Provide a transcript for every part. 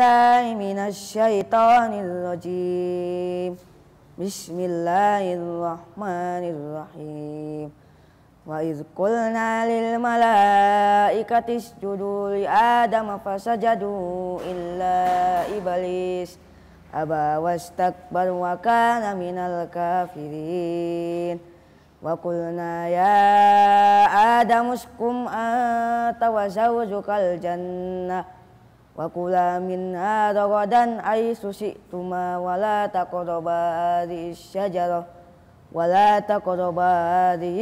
billahi minasyaitonir rajim. Bismillahirrahmanirrahim. Wa idh qulna lil malaikati isjudu li Adama fasajadu illa iblis aba wastakbar wa kana minal kafirin. Wa qulna ya Adamu uskum anta wa zawjukal jannah wa kula minha ragadan haitsu syi'tuma wa la taqraba hadhihi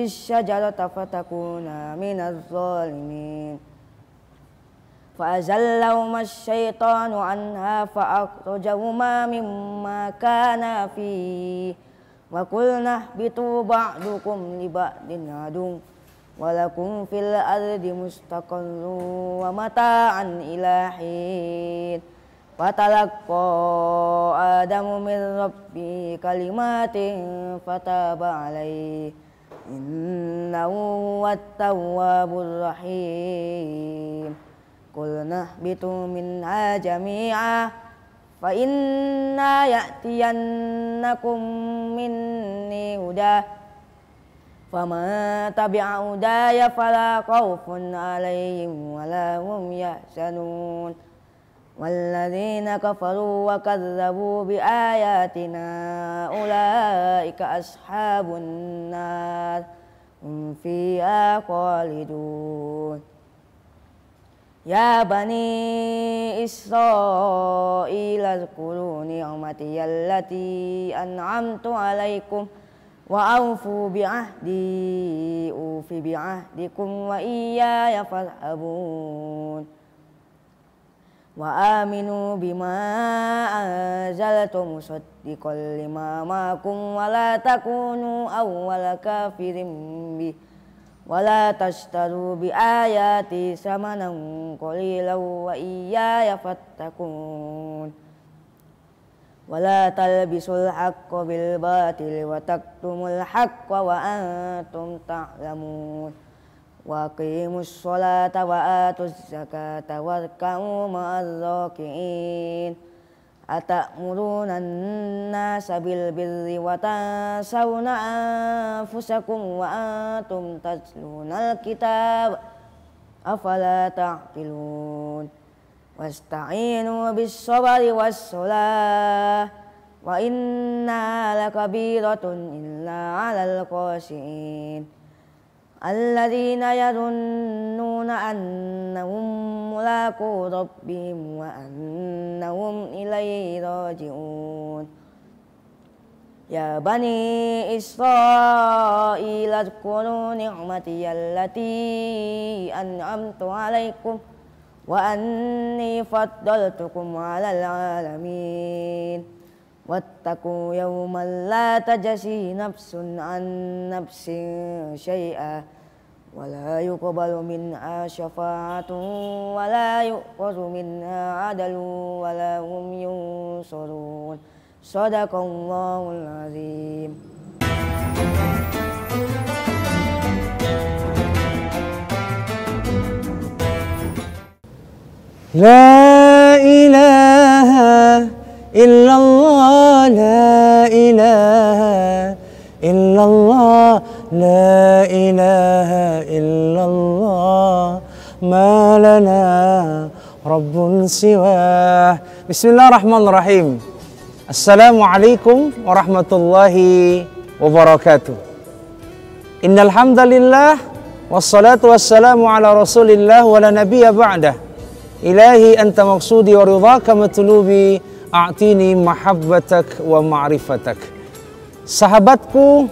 syajarata fatakuna minaz zalimin. Fa'azallahuma asyaitanu anha fa'akhrajahuma mimma kana fihi wa qulna ihbitu ba'dukum li ba'din aduwwun wa lakum fil ardi mustaqarrun wa mata'an ila hin. Fatalaqqa Adamu min rabbihi kalimatin fataba alaihi innahu huwat tawwabur rahim. Qulna ihbitu minha jami'a fa inna ya'tiyannakum minni huda faman tabi'a hudaya fala khawfun 'alaihim wala hum yahzanun. Walladzina kafaru wa kadzdzabu biayatina ulaika ashabun nar hum fiha khalidun. Ya bani Israil azkuru ni'mati allati an'amtu alaikum wa awfu bi'ahdi ufi bi'ahdikum wa iyaya farhabun. Wa aminu bima anzaltu musaddiqan lima ma'akum wa la takunu awwala kafirin bih wa la tashtaru bi ayati samanan qalilan wa iyaya fattakun. Wa la talbisul haqqo bil batili wa taktumul haqqa wa antum ta'lamun. Wa aqimus sholata wa atuz zakata warka'u ma'az raki'in. Atamuruna an-nasa bil birri wa tansawna anfusakum wa antum tatlunal kitab afala ta'qilun. Wasta'inu bis sabri was salah wa inna lakabiratun illa 'alal khashi'in. Alladzina yadunnuna annahum mulaqu rabbihim wa annahum ilaihi raji'un. Ya bani Israil azkuru ni'mati allati an'amtu alaikum wa anni faddaltukum 'alal 'alamin. Wattaqu yawman la tajzi nafsun an nafsin syai'a wa la yuqbalu minha syafa'atun wa la yu'khadhu minha 'adlun wa la hum yunsarun. Shadaqallahul azim. La ilaha illallah, la ilaha illallah, la ilaha illallah, ma lana rabbun siwah. Bismillahirrahmanirrahim. Assalamualaikum warahmatullahi wabarakatuh. Innal hamdalillah wassalatu wassalamu ala rasulillah wa la nabiyya ba'dah. Ilahi anta maqsudi wa ridhaka matlubi a'tini mahabbatak wa ma'rifatak. Sahabatku,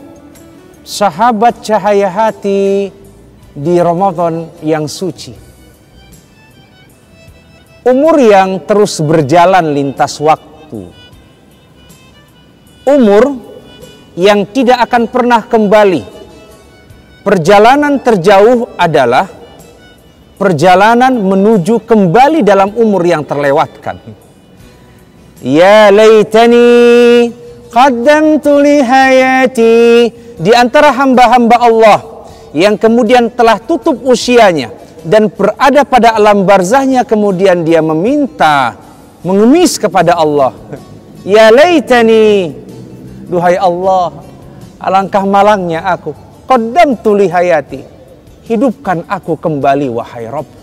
sahabat cahaya hati di Ramadan yang suci. Umur yang terus berjalan lintas waktu. Umur yang tidak akan pernah kembali. Perjalanan terjauh adalah perjalanan menuju kembali dalam umur yang terlewatkan. Ya laitani qaddamtu li hayati. Di antara hamba-hamba Allah yang kemudian telah tutup usianya dan berada pada alam barzahnya, kemudian dia meminta mengemis kepada Allah. Ya laitani, duhai Allah, alangkah malangnya aku. Qaddamtu li hayati, hidupkan aku kembali wahai Rabbku.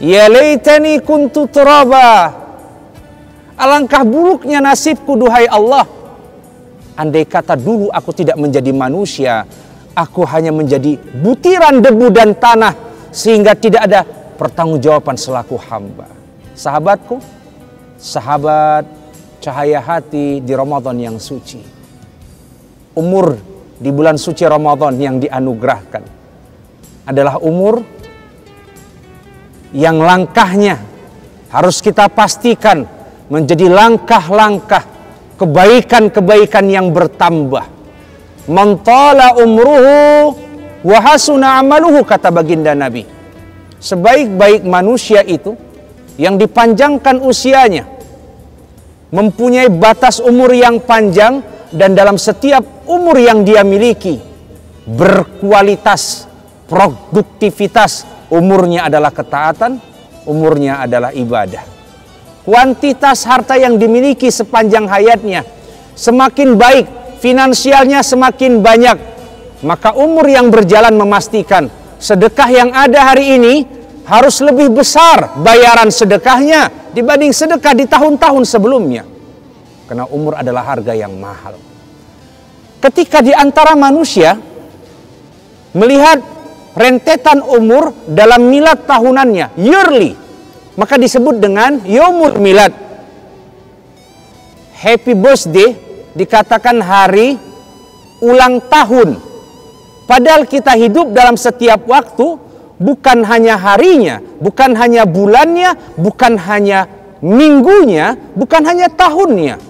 Ya laitani kuntu turaba, alangkah buruknya nasibku duhai Allah. Andai kata dulu aku tidak menjadi manusia, aku hanya menjadi butiran debu dan tanah, sehingga tidak ada pertanggungjawaban selaku hamba. Sahabatku, sahabat cahaya hati di Ramadan yang suci, umur di bulan suci Ramadan yang dianugerahkan adalah umur yang langkahnya harus kita pastikan menjadi langkah-langkah kebaikan-kebaikan yang bertambah. Man tala umruhu wa hasuna amaluhu, kata baginda Nabi. Sebaik-baik manusia itu yang dipanjangkan usianya, mempunyai batas umur yang panjang, dan dalam setiap umur yang dia miliki berkualitas, produktivitas. Umurnya adalah ketaatan, umurnya adalah ibadah. Kuantitas harta yang dimiliki sepanjang hayatnya semakin baik, finansialnya semakin banyak, maka umur yang berjalan memastikan sedekah yang ada hari ini harus lebih besar bayaran sedekahnya dibanding sedekah di tahun-tahun sebelumnya. Karena umur adalah harga yang mahal. Ketika di antara manusia melihat rentetan umur dalam milad tahunannya, yearly, maka disebut dengan Yaumul Milad. Happy birthday dikatakan hari ulang tahun. Padahal kita hidup dalam setiap waktu, bukan hanya harinya, bukan hanya bulannya, bukan hanya minggunya, bukan hanya tahunnya.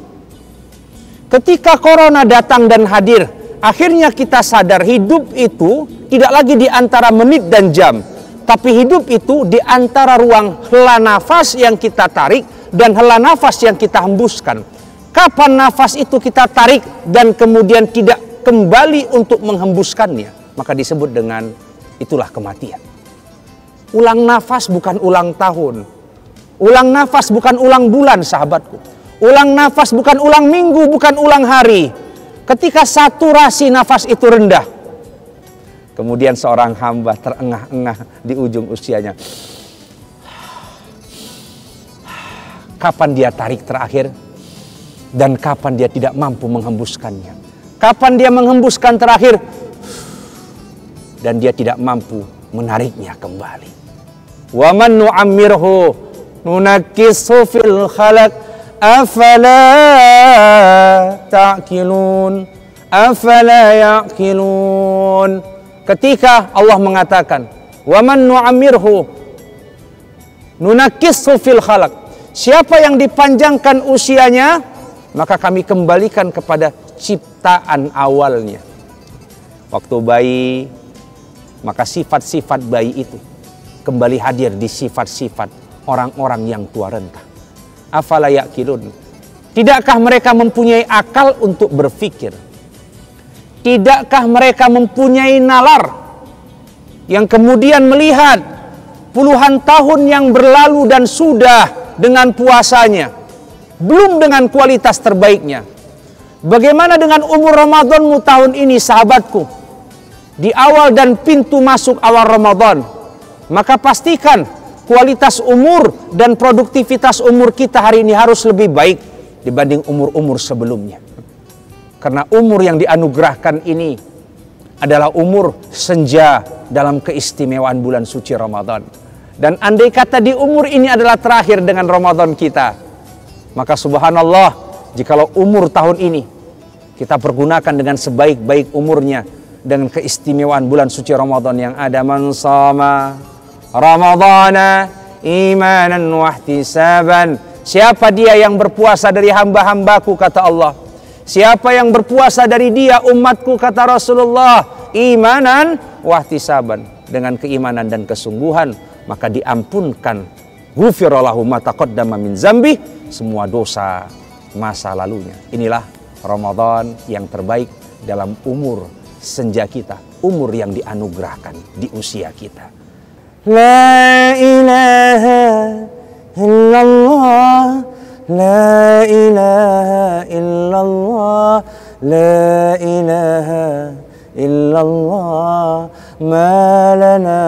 Ketika corona datang dan hadir, akhirnya kita sadar hidup itu tidak lagi di antara menit dan jam, tapi hidup itu di antara ruang hela nafas yang kita tarik dan hela nafas yang kita hembuskan. Kapan nafas itu kita tarik dan kemudian tidak kembali untuk menghembuskannya, maka disebut dengan itulah kematian. Ulang nafas bukan ulang tahun. Ulang nafas bukan ulang bulan, sahabatku. Ulang nafas bukan ulang minggu, bukan ulang hari. Ketika saturasi nafas itu rendah, kemudian seorang hamba terengah-engah di ujung usianya. Kapan dia tarik terakhir? Dan kapan dia tidak mampu menghembuskannya? Kapan dia menghembuskan terakhir? Dan dia tidak mampu menariknya kembali. Wa man nu'ammirhu nunakkisu fil khalaq afala ta'qilun, afala ya'qilun. Ketika Allah mengatakan wa man nu'ammirhu nunakkisu fil khalaq, siapa yang dipanjangkan usianya, maka kami kembalikan kepada ciptaan awalnya. Waktu bayi, maka sifat-sifat bayi itu kembali hadir di sifat-sifat orang-orang yang tua renta. Afala ya'qilun, tidakkah mereka mempunyai akal untuk berpikir? Tidakkah mereka mempunyai nalar yang kemudian melihat puluhan tahun yang berlalu dan sudah dengan puasanya, belum dengan kualitas terbaiknya? Bagaimana dengan umur Ramadanmu tahun ini, sahabatku? Di awal dan pintu masuk awal Ramadan, maka pastikan kualitas umur dan produktivitas umur kita hari ini harus lebih baik dibanding umur-umur sebelumnya. Karena umur yang dianugerahkan ini adalah umur senja dalam keistimewaan bulan suci Ramadan. Dan andai kata di umur ini adalah terakhir dengan Ramadan kita, maka subhanallah, jikalau umur tahun ini kita pergunakan dengan sebaik-baik umurnya dengan keistimewaan bulan suci Ramadan yang ada. Man shama Ramadhana imanan wa ihtisaban, siapa dia yang berpuasa dari hamba-hambaku, kata Allah. Siapa yang berpuasa dari dia umatku, kata Rasulullah, imanan wa ihtisaban, dengan keimanan dan kesungguhan, maka diampunkan ghufira lahu ma taqaddama min zambi, semua dosa masa lalunya. Inilah Ramadan yang terbaik dalam umur senja kita, umur yang dianugerahkan di usia kita. La ilaha illallah la ilaha illallah ma lana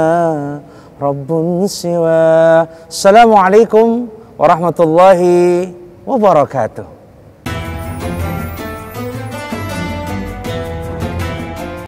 rabbun siwa. Assalamualaikum warahmatullahi wabarakatuh.